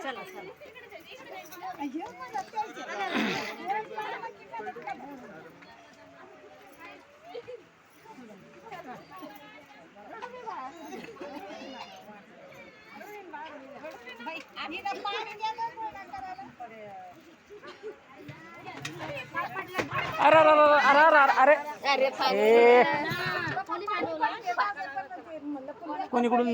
चला चला अरे अरे अरे अरे अरे अरे कोणीकडून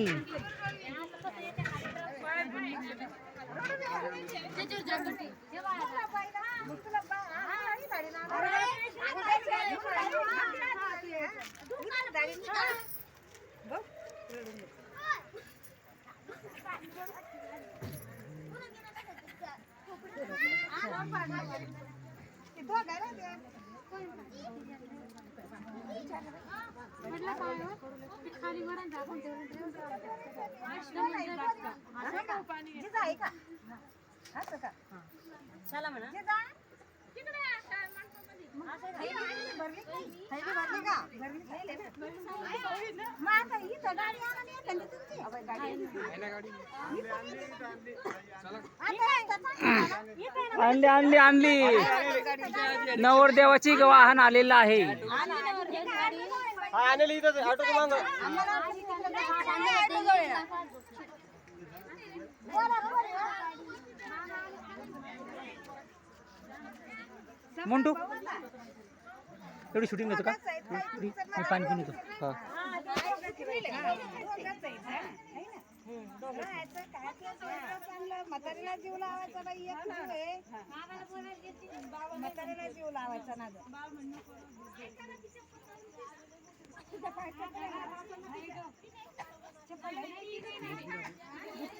खाली वरण दाखवून चला म्हणा आणली आणली आणली नवरदेवाची वाहन आलेलं आहे. मोंटू एवढी शूटिंग घेतो का? मी पाणी पिऊन येतो. म्हातारीला जीव लावायचा बाई एक जीव आहे. म्हातारीला जीव लावायचा ना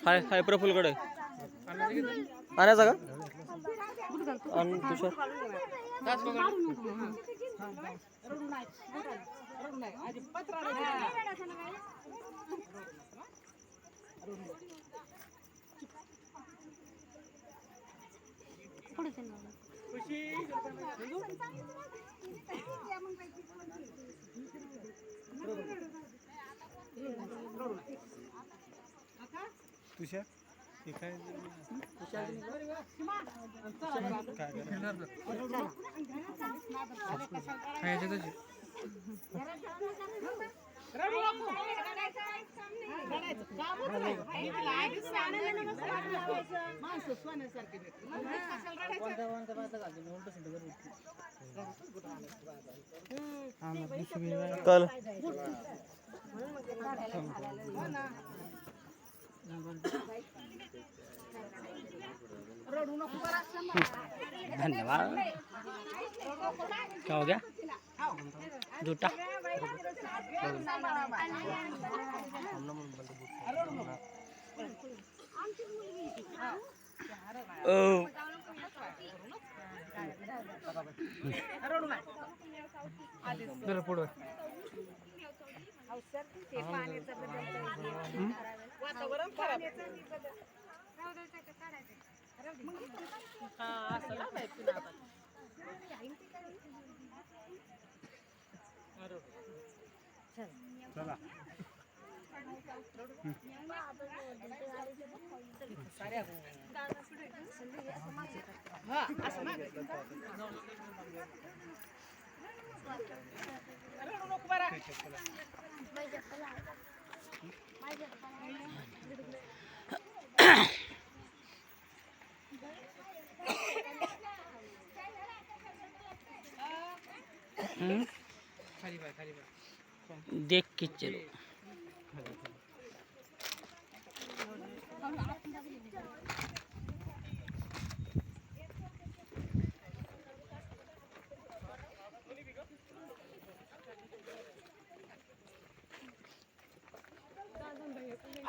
हाय हाय प्रफुलकडे आणायचा का आणि तुषार तुषार हे काय कल धन्यवाद. क्या हो गया जूता? पुढे वातावरण खराब चला देख के चलो.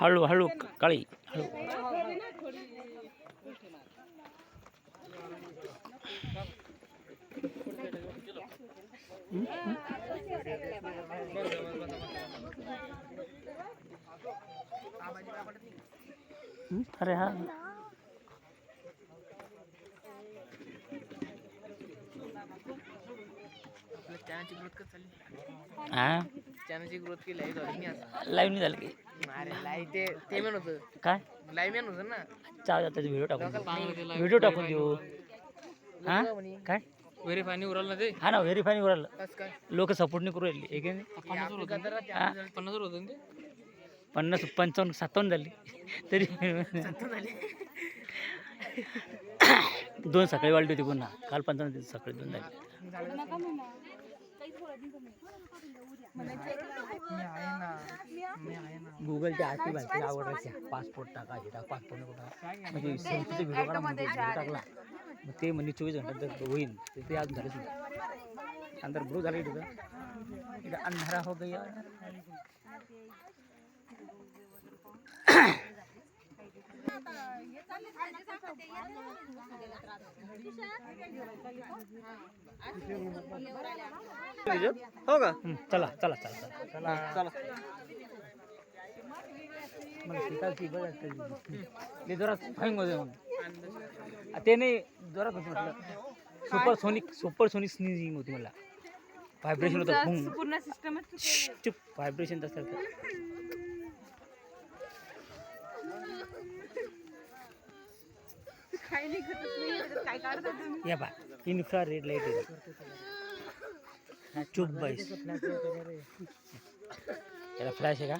हळू हळू काळी हळू. अरे हाँ चॅनलची ग्रोथ कसं चालली हा चॅनलची ग्रोथ केली आहे धोनी आता लाईव्ह नाही झालं की अरे लाईव्ह ते मेन होतं काय लाईव्ह मेन होतं ना चार जातात व्हिडिओ टाकून देऊ चांगलं ते व्हिडिओ टाकून देऊ हा काय व्हेरीफाय उराल ना ते हा ना व्हेरीफाय नाही उरालं कसं काय लोक सपोर्ट नाही करू राहिली एक नाही 50 होतं ते 50 55 57 झाली तरी दोन सकाळी वाढली होती पुन्हा काल 55 सकाळी 2 झाली गुगलच्या आरती भाषेची आवड राहायची पासपोर्ट टाका हे टाका पासपोर्ट कुठं म्हणजे सेल्फीचा व्हिडिओ काढा म्हणजे व्हिडिओ टाकला मग ते म्हणजे 24 घंटे होईल ते अजून झालेच नाही अंदर ब्लू झालं तिथं अंधारा हो गया हो का चला चला चला चला चला मला शिकायची ते जोरात फाईंग होते मग ते नाही जोरात होते म्हटलं सुपरसोनिक स्नीजिंग होती मला व्हायब्रेशन होतं पूर्ण सिस्टमच चुप व्हायब्रेशन तसं काही नाही करत काय काढता तुम्ही या बा इन्फ्रा रेड लाईट चुप बाईस याला फ्लॅश आहे का